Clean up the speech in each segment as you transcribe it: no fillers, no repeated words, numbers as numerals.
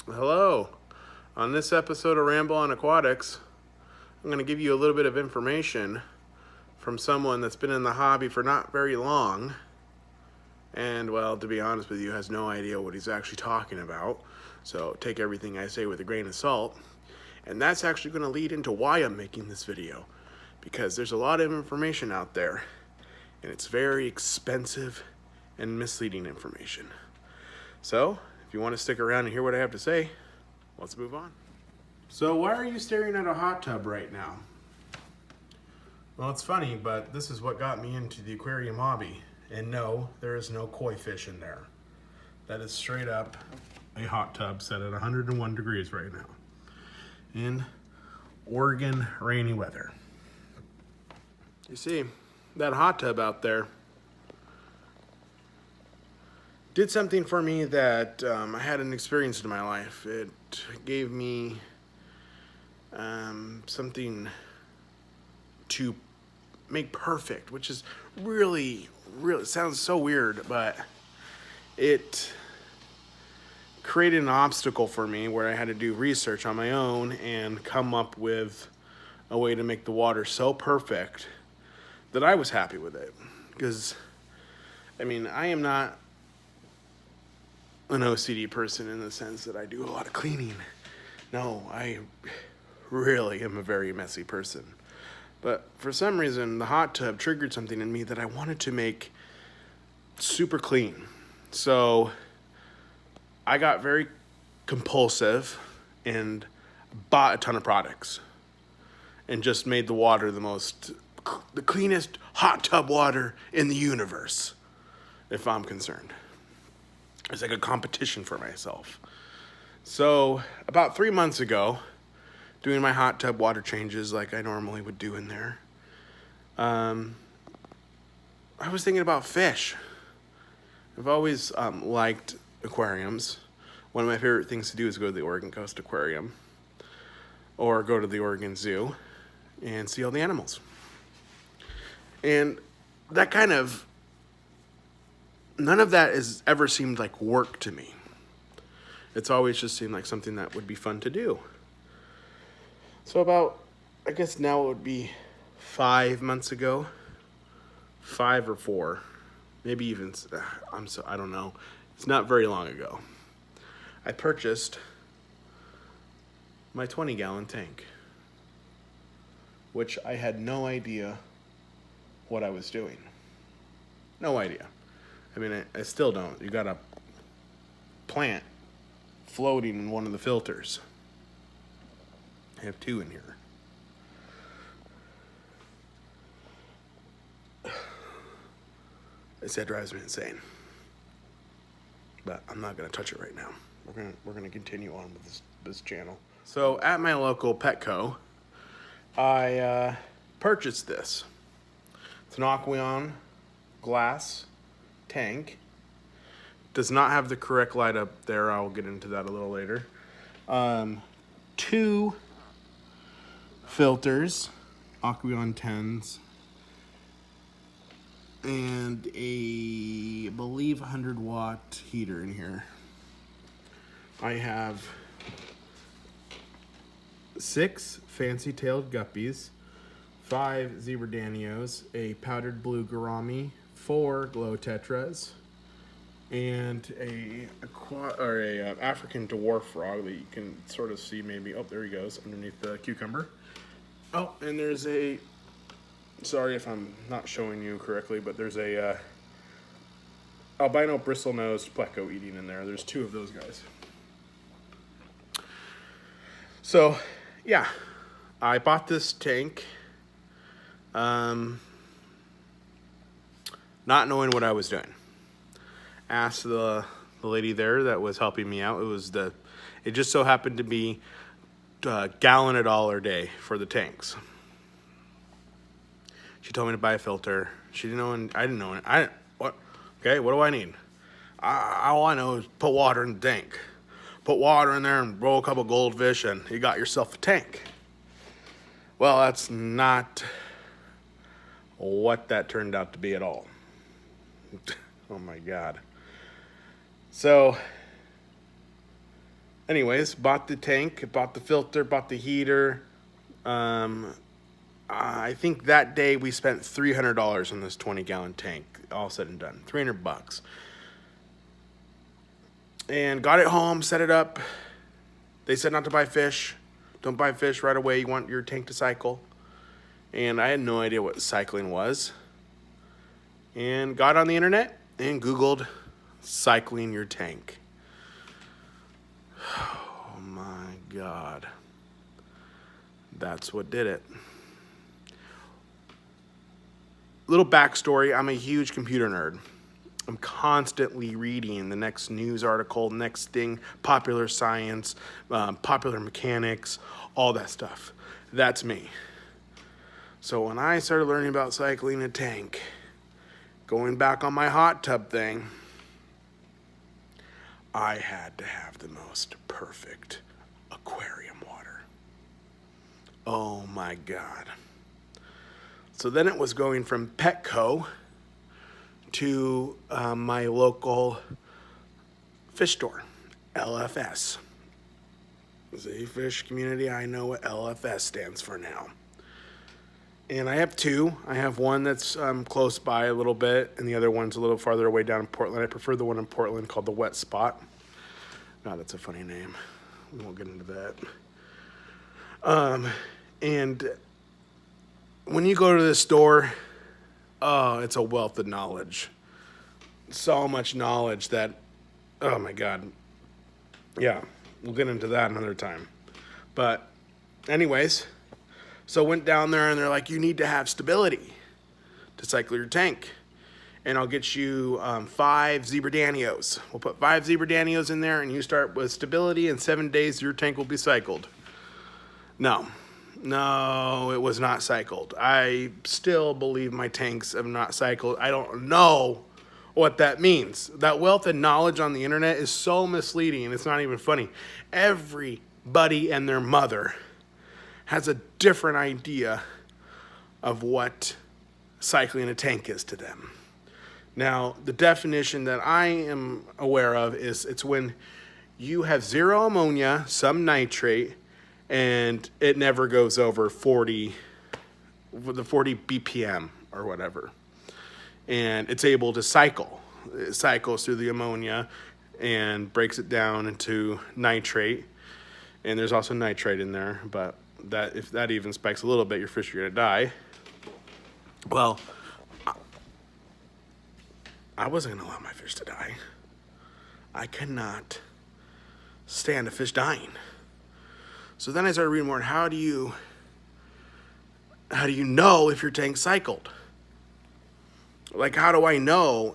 Hello. On this episode of Ramble on Aquatics, I'm going to give you a little bit of information from someone that's been in the hobby for not very long and, well, to be honest with you, has no idea what he's actually talking about. So take everything I say with a grain of salt. And that's actually going to lead into why I'm making this video, because there's a lot of information out there and it's very expensive and misleading information. So if you want to stick around and hear what I have to say, let's move on. So why are you staring at a hot tub right now? Well, it's funny, but this is what got me into the aquarium hobby. And no, there is no koi fish in there. That is straight up a hot tub set at 101 degrees right now in Oregon rainy weather. You see, that hot tub out there did something for me that I hadn't experienced in my life. It gave me something to make perfect, which is really, it sounds so weird, but it created an obstacle for me where I had to do research on my own and come up with a way to make the water so perfect that I was happy with it. Because, I mean, I am not an OCD person in the sense that I do a lot of cleaning. No, I really am a very messy person. But for some reason, the hot tub triggered something in me that I wanted to make super clean. So I got very compulsive and bought a ton of products and just made the water the cleanest hot tub water in the universe, if I'm concerned. It's like a competition for myself. So about 3 months ago, doing my hot tub water changes like I normally would do in there, I was thinking about fish. I've always liked aquariums. One of my favorite things to do is go to the Oregon Coast Aquarium or go to the Oregon Zoo and see all the animals. And that none of that has ever seemed like work to me. It's always just seemed like something that would be fun to do. So about, I guess now it would be 5 months ago, 5 or 4, maybe even, I don't know. It's not very long ago. I purchased my 20-gallon tank, which I had no idea what I was doing. No idea. I mean, I still don't. You got a plant floating in one of the filters. I have 2 in here. That drives me insane. But I'm not gonna touch it right now. We're gonna continue on with this channel. So at my local Petco, I purchased this. It's an Aquarium glass tank. Does not have the correct light up there. I'll get into that a little later. 2 filters, Aquarium 10s, and I believe 100-watt heater in here. I have 6 fancy-tailed guppies, 5 zebra danios, a powdered blue gourami, 4 glow tetras, and a African dwarf frog that you can sort of see maybe. Oh, there he goes underneath the cucumber. Oh, and there's sorry if I'm not showing you correctly, but there's a albino bristlenose pleco eating in there. There's 2 of those guys. So, yeah, I bought this tank, not knowing what I was doing. Asked the lady there that was helping me out. It just so happened to be $1 a day for the tanks. She told me to buy a filter. She didn't know, and I didn't know. What? Okay, what do I need? All I know is put water in the tank. Put water in there and roll a couple goldfish, and you got yourself a tank. Well, that's not what that turned out to be at all. Oh my God. So anyways, bought the tank, bought the filter, bought the heater. I think that day we spent $300 on this 20-gallon tank, all said and done, $300. And got it home, set it up. They said not to buy fish. Don't buy fish right away. You want your tank to cycle. And I had no idea what cycling was. And got on the internet and Googled cycling your tank. Oh my God. That's what did it. Little backstory, I'm a huge computer nerd. I'm constantly reading the next news article, next thing, popular science, popular mechanics, all that stuff. That's me. So when I started learning about cycling a tank, going back on my hot tub thing, I had to have the most perfect aquarium water. Oh my God. So then it was going from Petco to my local fish store, LFS. As a fish community, I know what LFS stands for now. And I have two. I have one that's close by a little bit, and the other one's a little farther away down in Portland. I prefer the one in Portland called the Wet Spot. God, that's a funny name. We won't get into that. And when you go to the store, oh, it's a wealth of knowledge. So much knowledge that, oh my God. Yeah, we'll get into that another time. But anyways, so went down there and they're like, you need to have stability to cycle your tank. And I'll get you 5 zebra danios. We'll put 5 zebra danios in there and you start with stability. In 7 days, your tank will be cycled. No, it was not cycled. I still believe my tanks have not cycled. I don't know what that means. That wealth of knowledge on the internet is so misleading, and it's not even funny. Everybody and their mother has a different idea of what cycling a tank is to them. Now, the definition that I am aware of is it's when you have zero ammonia, some nitrate, and it never goes over 40 BPM or whatever. And it's able to cycle. It cycles through the ammonia and breaks it down into nitrate. And there's also nitrate in there, but that if that even spikes a little bit, your fish are gonna die. Well, I wasn't gonna allow my fish to die. I cannot stand a fish dying. So then I started reading more. How do you know if your tank cycled? Like, how do I know?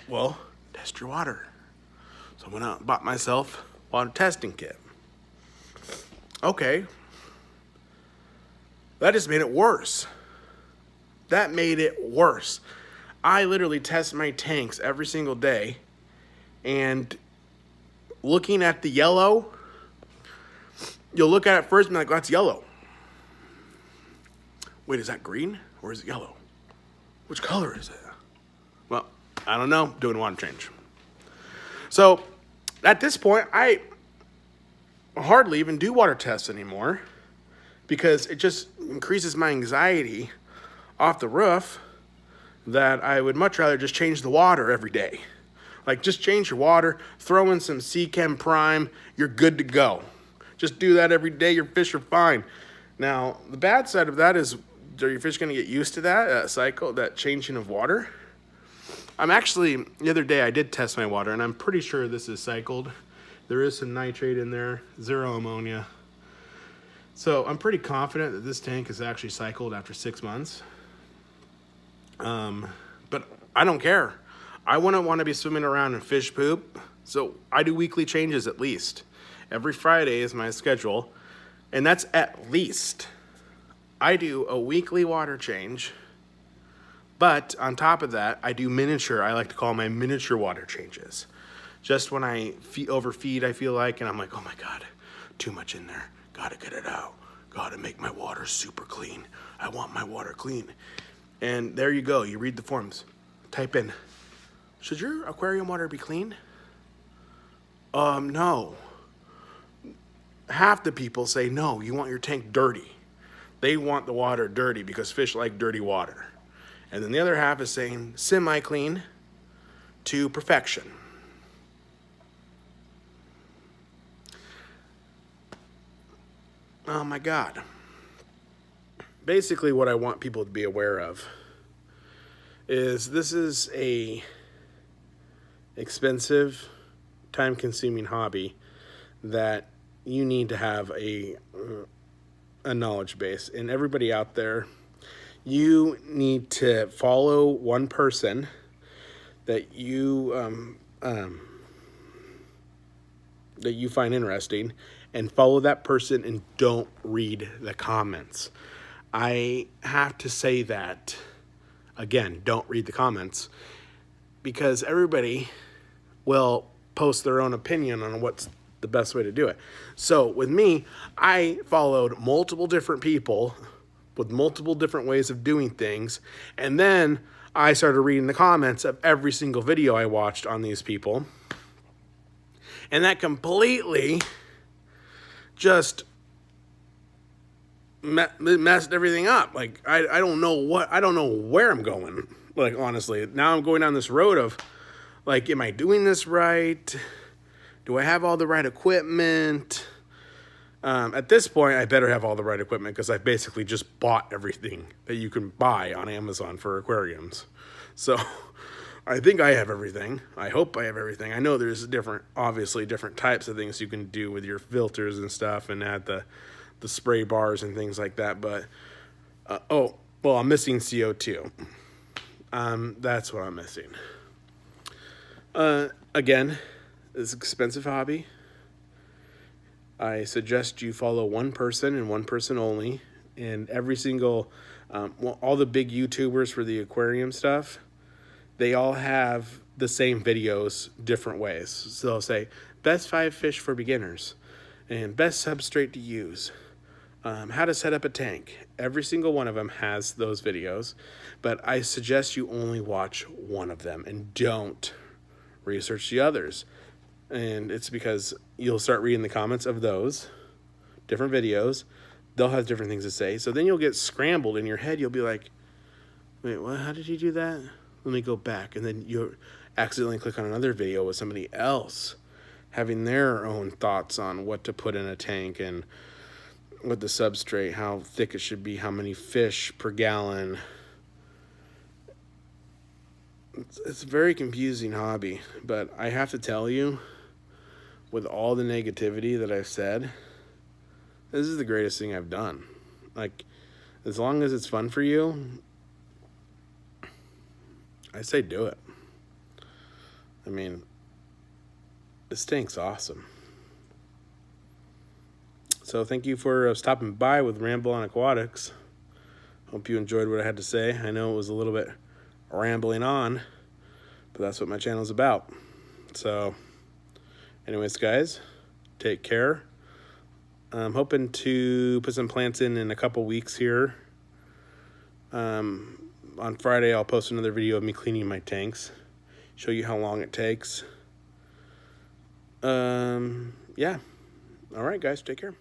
Well, test your water. So I went out and bought myself a water testing kit. Okay. That just made it worse. That made it worse. I literally test my tanks every single day, and looking at the yellow, you'll look at it first and be like, oh, that's yellow. Wait, is that green or is it yellow? Which color is it? Well, I don't know. Doing water change. So at this point, I hardly even do water tests anymore because it just increases my anxiety off the roof that I would much rather just change the water every day. Like, just change your water, throw in some C-Chem Prime, you're good to go. Just do that every day, your fish are fine. Now, the bad side of that is, are your fish going to get used to that cycle, that changing of water? I'm actually, the other day I did test my water, and I'm pretty sure this is cycled. There is some nitrate in there, zero ammonia. So I'm pretty confident that this tank is actually cycled after 6 months. But I don't care. I wouldn't want to be swimming around in fish poop, so I do weekly changes at least. Every Friday is my schedule, and that's at least. I do a weekly water change, but on top of that, I do miniature, I like to call my miniature water changes. Just when I overfeed, I feel like, and I'm like, oh my God, too much in there. Gotta get it out. Gotta make my water super clean. I want my water clean. And there you go, you read the forms. Type in, should your aquarium water be clean? No. Half the people say, no, you want your tank dirty. They want the water dirty because fish like dirty water. And then the other half is saying semi-clean to perfection. Oh my God. Basically what I want people to be aware of is this is a expensive, time-consuming hobby that you need to have a knowledge base. And everybody out there, you need to follow one person that you find interesting, and follow that person and don't read the comments. I have to say that again, don't read the comments, because everybody will post their own opinion on what's the best way to do it. So with me, I followed multiple different people with multiple different ways of doing things, and then I started reading the comments of every single video I watched on these people, and that completely just messed everything up. Like, I don't know where I'm going. Like, honestly, now I'm going down this road of, like, am I doing this right? Do I have all the right equipment? At this point, I better have all the right equipment, because I basically just bought everything that you can buy on Amazon for aquariums. So I think I have everything. I hope I have everything. I know there's obviously different types of things you can do with your filters and stuff, and add the spray bars and things like that. But, I'm missing CO2. That's what I'm missing. Again, it's an expensive hobby. I suggest you follow one person and one person only. And every single, all the big YouTubers for the aquarium stuff, they all have the same videos different ways. So they'll say, best 5 fish for beginners, and best substrate to use, how to set up a tank. Every single one of them has those videos, but I suggest you only watch one of them and don't research the others. And it's because you'll start reading the comments of those different videos. They'll have different things to say. So then you'll get scrambled in your head. You'll be like, wait, what? How did you do that? Let me go back. And then you accidentally click on another video with somebody else having their own thoughts on what to put in a tank, and what the substrate, how thick it should be, how many fish per gallon. It's a very confusing hobby, but I have to tell you, with all the negativity that I've said, this is the greatest thing I've done. Like, as long as it's fun for you, I say do it. I mean, this tank's awesome. So thank you for stopping by with Ramble on Aquatics. Hope you enjoyed what I had to say. I know it was a little bit rambling on, but that's what my channel's about. So anyways, guys, take care. I'm hoping to put some plants in a couple weeks here. On Friday, I'll post another video of me cleaning my tanks, show you how long it takes. Yeah. All right, guys, take care.